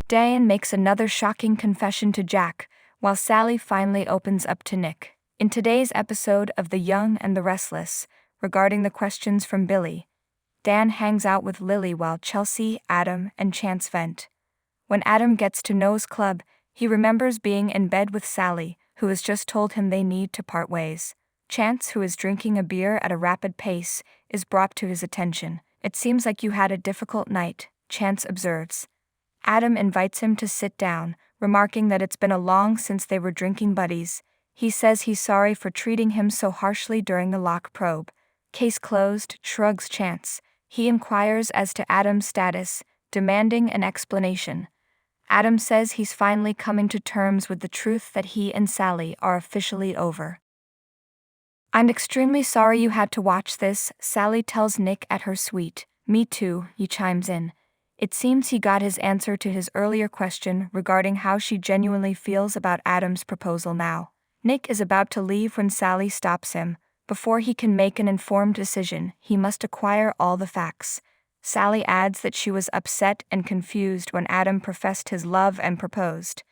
Diane makes another shocking confession to Jack, while Sally finally opens up to Nick. In today's episode of The Young and the Restless, regarding the questions from Billy, Dan hangs out with Lily while Chelsea, Adam, and Chance vent. When Adam gets to Noah's club, he remembers being in bed with Sally, who has just told him they need to part ways. Chance, who is drinking a beer at a rapid pace, is brought to his attention. "It seems like you had a difficult night," Chance observes. Adam invites him to sit down, remarking that it's been a long since they were drinking buddies. He says he's sorry for treating him so harshly during the lock probe. "Case closed," shrugs Chance. He inquires as to Adam's status, demanding an explanation. Adam says he's finally coming to terms with the truth that he and Sally are officially over. "I'm extremely sorry you had to watch this," Sally tells Nick at her suite. "Me too," he chimes in. It seems he got his answer to his earlier question regarding how she genuinely feels about Adam's proposal now. Nick is about to leave when Sally stops him. Before he can make an informed decision, he must acquire all the facts. Sally adds that she was upset and confused when Adam professed his love and proposed.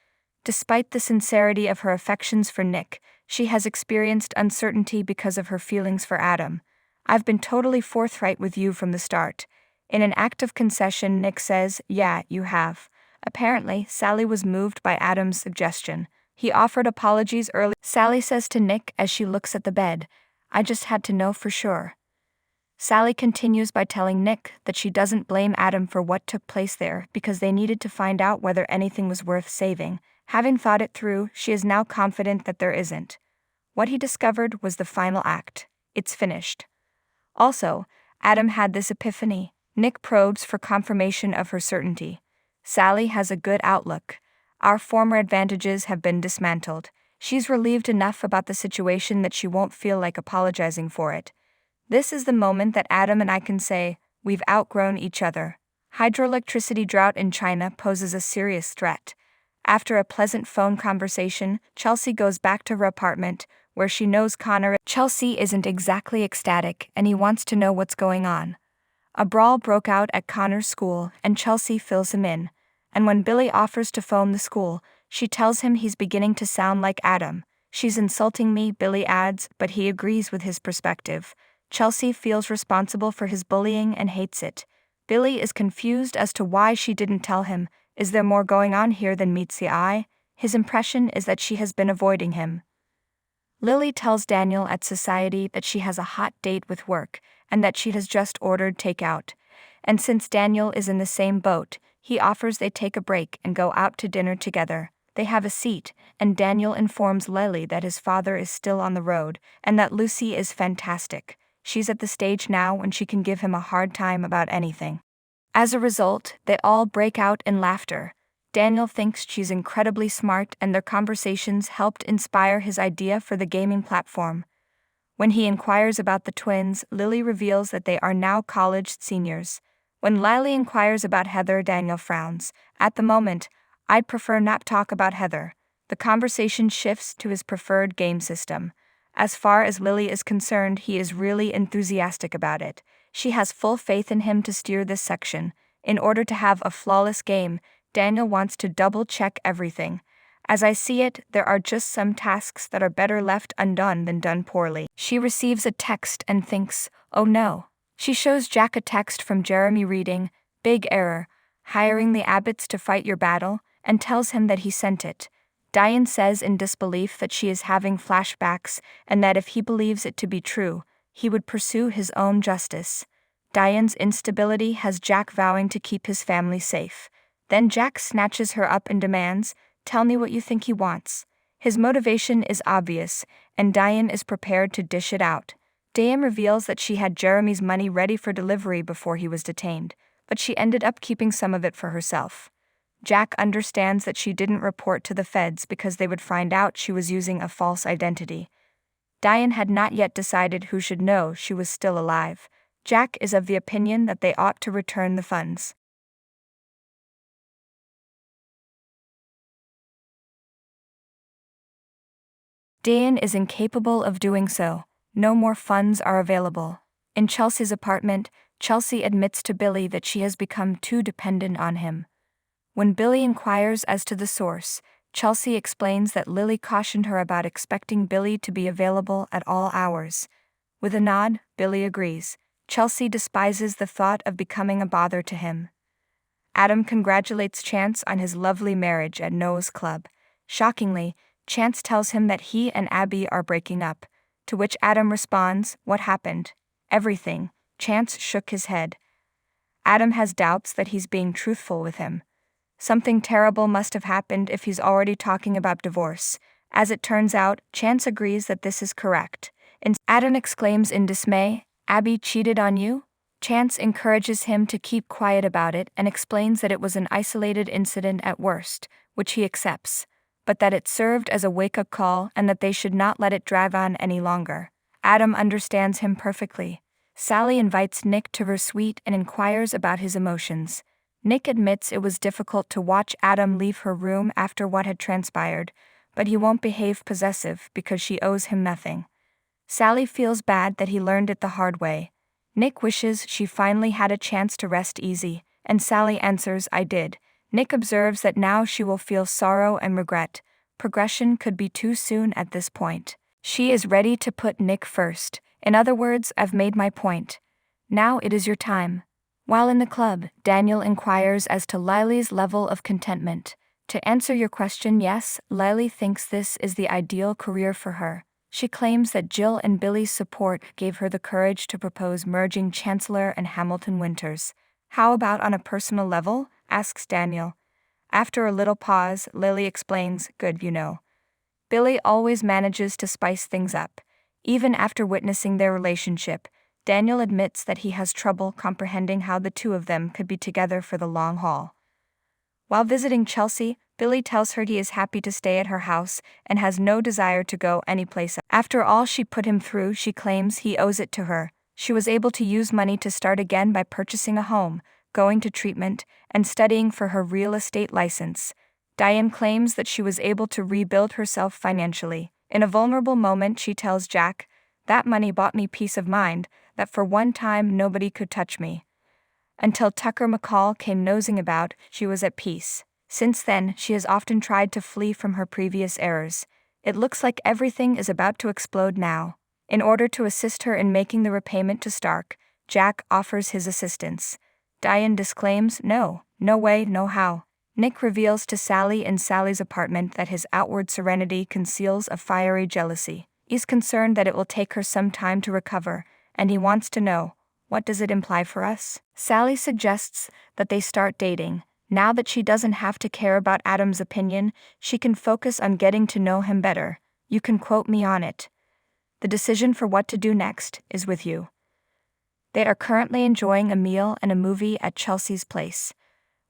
Despite the sincerity of her affections for Nick, she has experienced uncertainty because of her feelings for Adam. "I've been totally forthright with you from the start." In an act of concession, Nick says, "Yeah, you have." Apparently, Sally was moved by Adam's suggestion. He offered apologies early. Sally says to Nick as she looks at the bed, "I just had to know for sure." Sally continues by telling Nick that she doesn't blame Adam for what took place there because they needed to find out whether anything was worth saving. Having thought it through, she is now confident that there isn't. What he discovered was the final act. It's finished. Also, Adam had this epiphany. Nick probes for confirmation of her certainty. Sally has a good outlook. Our former advantages have been dismantled. She's relieved enough about the situation that she won't feel like apologizing for it. This is the moment that Adam and I can say, we've outgrown each other. Hydroelectricity drought in China poses a serious threat. After a pleasant phone conversation, Chelsea goes back to her apartment, where she knows Connor. Chelsea isn't exactly ecstatic, and he wants to know what's going on. A brawl broke out at Connor's school, and Chelsea fills him in. And when Billy offers to phone the school, she tells him he's beginning to sound like Adam. "She's insulting me," Billy adds, but he agrees with his perspective. Chelsea feels responsible for his bullying and hates it. Billy is confused as to why she didn't tell him. Is there more going on here than meets the eye? His impression is that she has been avoiding him. Lily tells Daniel at society that she has a hot date with work, and that she has just ordered takeout. And since Daniel is in the same boat, he offers they take a break and go out to dinner together. They have a seat, and Daniel informs Lily that his father is still on the road, and that Lucy is fantastic. She's at the stage now when she can give him a hard time about anything. As a result, they all break out in laughter. Daniel thinks she's incredibly smart, and their conversations helped inspire his idea for the gaming platform. When he inquires about the twins, Lily reveals that they are now college seniors. When Lily inquires about Heather, Daniel frowns. "At the moment, I'd prefer not talk about Heather." The conversation shifts to his preferred game system. As far as Lily is concerned, he is really enthusiastic about it. She has full faith in him to steer this section. In order to have a flawless game, Daniel wants to double-check everything. "As I see it, there are just some tasks that are better left undone than done poorly." She receives a text and thinks, "Oh no." She shows Jack a text from Jeremy reading, "Big error, hiring the Abbotts to fight your battle," and tells him that he sent it. Diane says in disbelief that she is having flashbacks and that if he believes it to be true, he would pursue his own justice. Diane's instability has Jack vowing to keep his family safe. Then Jack snatches her up and demands, "Tell me what you think he wants." His motivation is obvious, and Diane is prepared to dish it out. Diane reveals that she had Jeremy's money ready for delivery before he was detained, but she ended up keeping some of it for herself. Jack understands that she didn't report to the feds because they would find out she was using a false identity. Diane had not yet decided who should know she was still alive. Jack is of the opinion that they ought to return the funds. Diane is incapable of doing so. No more funds are available. In Chelsea's apartment, Chelsea admits to Billy that she has become too dependent on him. When Billy inquires as to the source, Chelsea explains that Lily cautioned her about expecting Billy to be available at all hours. With a nod, Billy agrees. Chelsea despises the thought of becoming a bother to him. Adam congratulates Chance on his lovely marriage at Noah's club. Shockingly, Chance tells him that he and Abby are breaking up, to which Adam responds, "What happened?" "Everything." Chance shook his head. Adam has doubts that he's being truthful with him. Something terrible must have happened if he's already talking about divorce. As it turns out, Chance agrees that this is correct. And Adam exclaims in dismay, "Abby cheated on you?" Chance encourages him to keep quiet about it and explains that it was an isolated incident at worst, which he accepts, but that it served as a wake-up call and that they should not let it drag on any longer. Adam understands him perfectly. Sally invites Nick to her suite and inquires about his emotions. Nick admits it was difficult to watch Adam leave her room after what had transpired, but he won't behave possessive because she owes him nothing. Sally feels bad that he learned it the hard way. Nick wishes she finally had a chance to rest easy, and Sally answers, "I did." Nick observes that now she will feel sorrow and regret. Progression could be too soon at this point. She is ready to put Nick first. In other words, "I've made my point. Now it is your time." While in the club, Daniel inquires as to Lily's level of contentment. To answer your question, yes, Lily thinks this is the ideal career for her. She claims that Jill and Billy's support gave her the courage to propose merging Chancellor and Hamilton Winters. "How about on a personal level?" asks Daniel. After a little pause, Lily explains, "Good, you know. Billy always manages to spice things up." Even after witnessing their relationship, Daniel admits that he has trouble comprehending how the two of them could be together for the long haul. While visiting Chelsea, Billy tells her he is happy to stay at her house and has no desire to go anyplace else. After all she put him through, she claims he owes it to her. She was able to use money to start again by purchasing a home, going to treatment, and studying for her real estate license. Diane claims that she was able to rebuild herself financially. In a vulnerable moment, she tells Jack, "That money bought me peace of mind, that for one time nobody could touch me." Until Tucker McCall came nosing about, she was at peace. Since then, she has often tried to flee from her previous errors. It looks like everything is about to explode now. In order to assist her in making the repayment to Stark, Jack offers his assistance. Diane disclaims, "No way, no how." Nick reveals to Sally in Sally's apartment that his outward serenity conceals a fiery jealousy. He's concerned that it will take her some time to recover, and he wants to know, what does it imply for us? Sally suggests that they start dating. Now that she doesn't have to care about Adam's opinion, she can focus on getting to know him better. "You can quote me on it. The decision for what to do next is with you." They are currently enjoying a meal and a movie at Chelsea's place.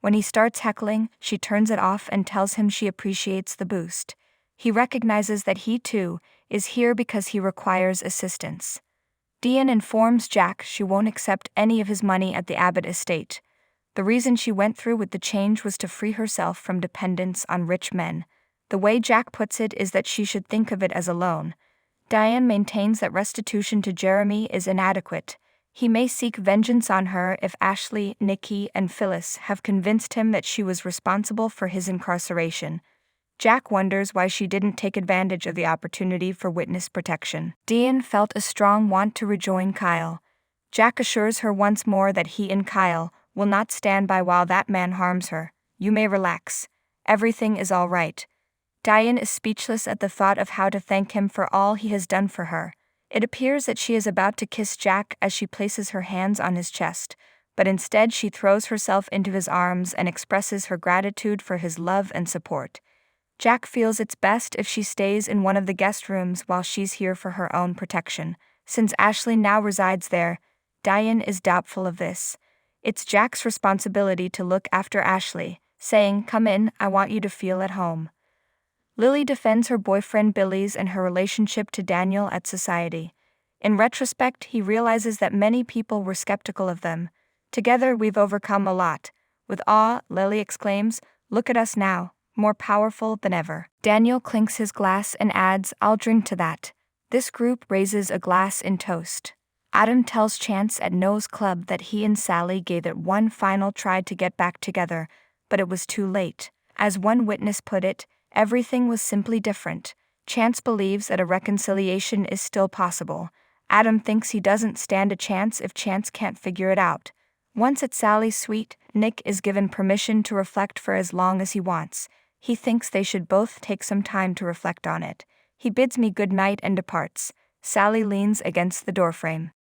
When he starts heckling, she turns it off and tells him she appreciates the boost. He recognizes that he, too, is here because he requires assistance. Diane informs Jack she won't accept any of his money at the Abbott estate. The reason she went through with the change was to free herself from dependence on rich men. The way Jack puts it is that she should think of it as a loan. Diane maintains that restitution to Jeremy is inadequate. He may seek vengeance on her if Ashley, Nikki, and Phyllis have convinced him that she was responsible for his incarceration. Jack wonders why she didn't take advantage of the opportunity for witness protection. Diane felt a strong want to rejoin Kyle. Jack assures her once more that he and Kyle will not stand by while that man harms her. "You may relax. Everything is all right." Diane is speechless at the thought of how to thank him for all he has done for her. It appears that she is about to kiss Jack as she places her hands on his chest, but instead she throws herself into his arms and expresses her gratitude for his love and support. Jack feels it's best if she stays in one of the guest rooms while she's here for her own protection. Since Ashley now resides there, Diane is doubtful of this. It's Jack's responsibility to look after Ashley, saying, "Come in, I want you to feel at home." Lily defends her boyfriend Billy's and her relationship to Daniel at society. In retrospect, he realizes that many people were skeptical of them. "Together we've overcome a lot." With awe, Lily exclaims, "Look at us now, more powerful than ever." Daniel clinks his glass and adds, "I'll drink to that." This group raises a glass in toast. Adam tells Chance at Noah's club that he and Sally gave it one final try to get back together, but it was too late. As one witness put it, everything was simply different. Chance believes that a reconciliation is still possible. Adam thinks he doesn't stand a chance if Chance can't figure it out. Once at Sally's suite, Nick is given permission to reflect for as long as he wants. He thinks they should both take some time to reflect on it. He bids me good night and departs. Sally leans against the doorframe.